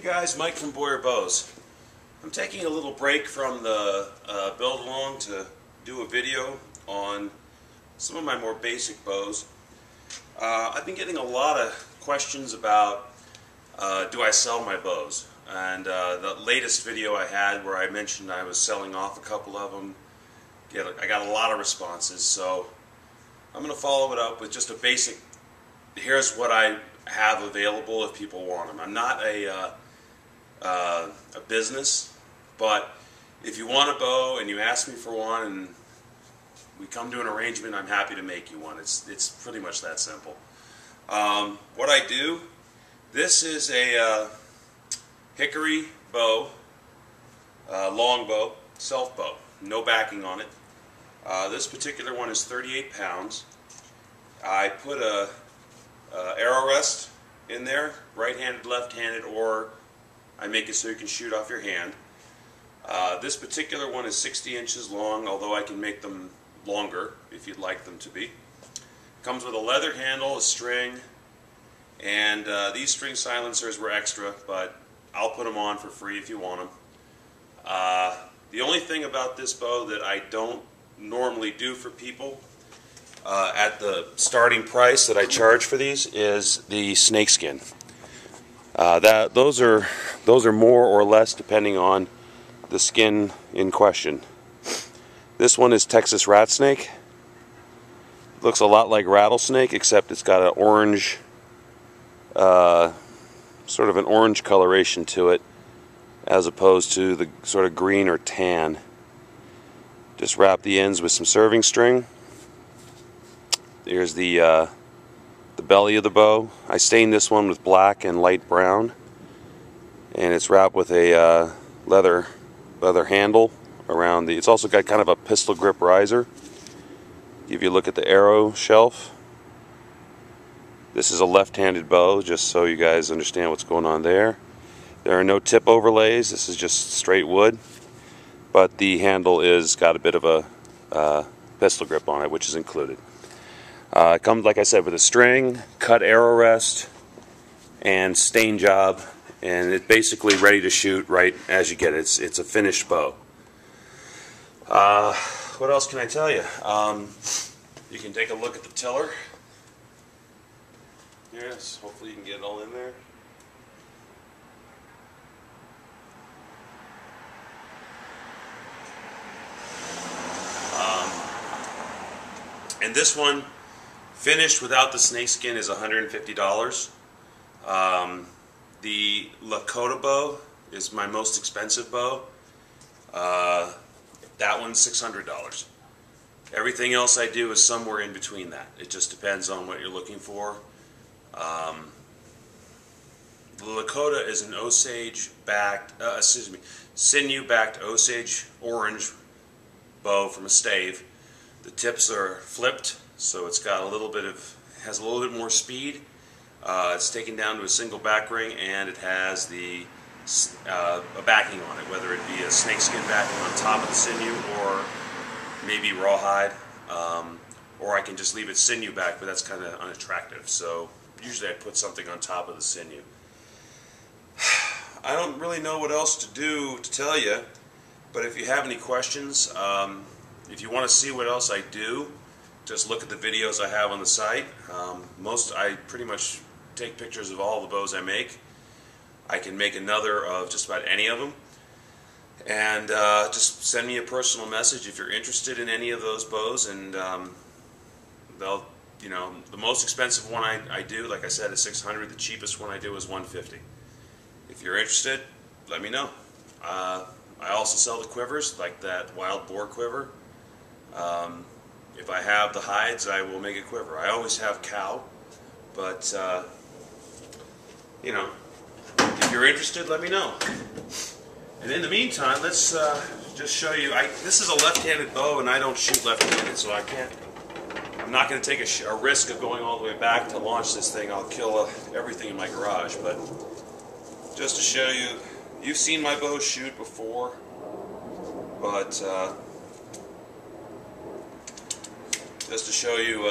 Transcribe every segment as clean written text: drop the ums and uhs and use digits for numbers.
guys, Mike from Boyer Bows. I'm taking a little break from the build along to do a video on some of my more basic bows. I've been getting a lot of questions about do I sell my bows, and the latest video I had where I mentioned I was selling off a couple of them, I got a lot of responses, so I'm going to follow it up with just a basic, here's what I have available if people want them. I'm not a business, but if you want a bow and you ask me for one and we come to an arrangement, I'm happy to make you one. It's pretty much that simple. What I do, this is a hickory bow, longbow, self bow, no backing on it. This particular one is 38 pounds. I put a arrow rest in there, right-handed, left-handed, or I make it so you can shoot off your hand. This particular one is 60 inches long, although I can make them longer if you'd like them to be. Comes with a leather handle, a string, and these string silencers were extra, but I'll put them on for free if you want them. The only thing about this bow that I don't normally do for people at the starting price that I charge for these is the snakeskin. Those are more or less depending on the skin in question. This one is Texas rat snake. Looks a lot like rattlesnake, except it's got an orange, sort of an orange coloration to it, as opposed to the sort of green or tan. Just wrap the ends with some serving string. Here's the belly of the bow. I stained this one with black and light brown, and it's wrapped with a leather handle around the. It's also got kind of a pistol grip riser. Give you a look at the arrow shelf. This is a left-handed bow, just so you guys understand what's going on there. There are no tip overlays. This is just straight wood, but the handle is got a bit of a pistol grip on it, which is included. It comes, like I said, with a string, cut arrow rest, and stain job, and it's basically ready to shoot right as you get it. It's a finished bow. What else can I tell you? You can take a look at the tiller. Yes, hopefully you can get it all in there. And this one, finished without the snakeskin, is $150. The Lakota bow is my most expensive bow. That one's $600. Everything else I do is somewhere in between that. It just depends on what you're looking for. The Lakota is an Osage-backed, sinew-backed Osage orange bow from a stave. The tips are flipped, so it's got has a little bit more speed. It's taken down to a single back ring, and it has a backing on it, whether it be a snakeskin backing on top of the sinew or maybe rawhide, or I can just leave it sinew back, but that's kind of unattractive. So usually I put something on top of the sinew. I don't really know what else to do to tell you, but if you have any questions, if you want to see what else I do, just look at the videos I have on the site. I pretty much take pictures of all the bows I make. I can make another of just about any of them. And just send me a personal message if you're interested in any of those bows, and the most expensive one I do, like I said, is $600. The cheapest one I do is $150. If you're interested, let me know. I also sell the quivers, like that wild boar quiver. If I have the hides, I will make a quiver. I always have cow, but if you're interested, let me know. And in the meantime, let's just show you. This is a left-handed bow, and I don't shoot left-handed, so I'm not going to take a risk of going all the way back to launch this thing. I'll kill everything in my garage. But just to show you, you've seen my bow shoot before, but just to show you,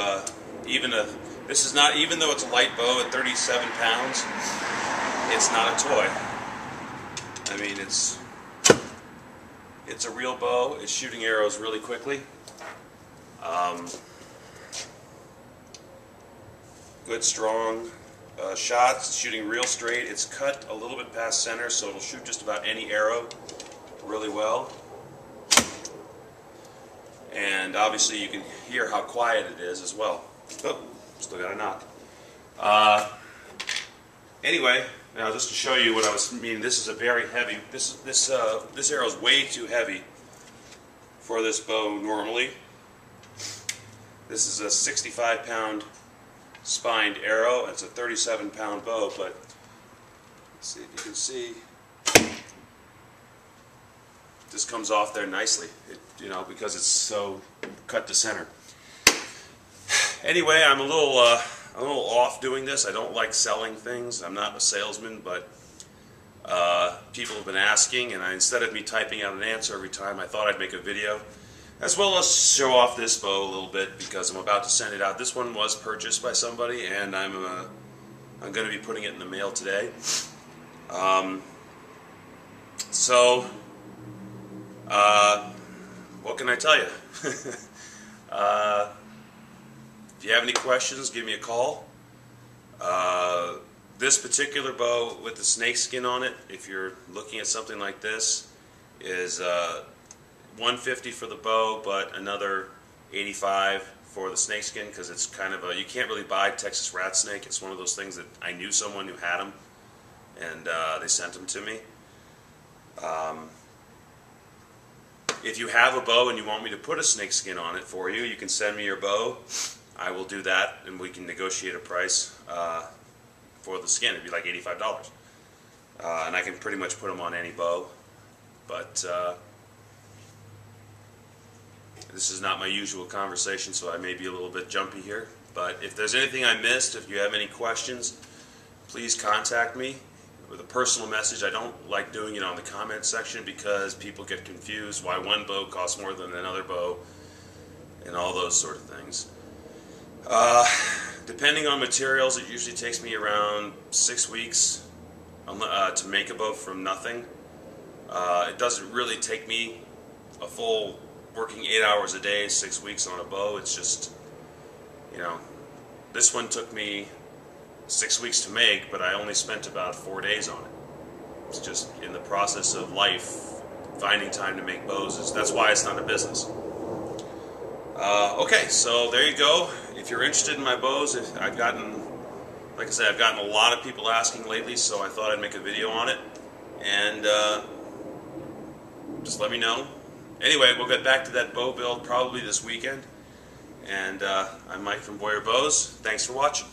even though it's a light bow at 37 pounds, it's not a toy. I mean, it's a real bow. It's shooting arrows really quickly. Good strong shots, shooting real straight. It's cut a little bit past center, so it'll shoot just about any arrow really well. And obviously you can hear how quiet it is as well. Oh, still got a knock. Anyway, now just to show you what I was meaning, this is a very heavy. This arrow is way too heavy for this bow normally. This is a 65-pound spined arrow. It's a 37-pound bow, but let's see if you can see. This comes off there nicely, because it's so cut to center. Anyway, I'm a little off doing this. I don't like selling things. I'm not a salesman, but people have been asking, and instead of me typing out an answer every time, I thought I'd make a video, as well as show off this bow a little bit, because I'm about to send it out. This one was purchased by somebody, and I'm going to be putting it in the mail today. What can I tell you? If you have any questions, give me a call. This particular bow with the snake skin on it, if you're looking at something like this, is $150 for the bow, but another $85 for the snake skin, because it's kind of you can't really buy Texas rat snake. It's one of those things that I knew someone who had them, and they sent them to me. If you have a bow and you want me to put a snake skin on it for you, you can send me your bow. I will do that, and we can negotiate a price for the skin. It'd be like $85, and I can pretty much put them on any bow. But this is not my usual conversation, so I may be a little bit jumpy here. But if there's anything I missed, if you have any questions, please contact me with a personal message. I don't like doing it on the comment section because people get confused why one bow costs more than another bow and all those sort of things. Depending on materials, it usually takes me around 6 weeks to make a bow from nothing. It doesn't really take me a full working 8 hours a day, 6 weeks on a bow. It's just, this one took me 6 weeks to make, but I only spent about 4 days on it. It's just in the process of life, finding time to make bows. That's why it's not a business. Okay, so there you go. If you're interested in my bows, like I said, I've gotten a lot of people asking lately, so I thought I'd make a video on it. And just let me know. Anyway, we'll get back to that bow build probably this weekend. And I'm Mike from Boyer Bows. Thanks for watching.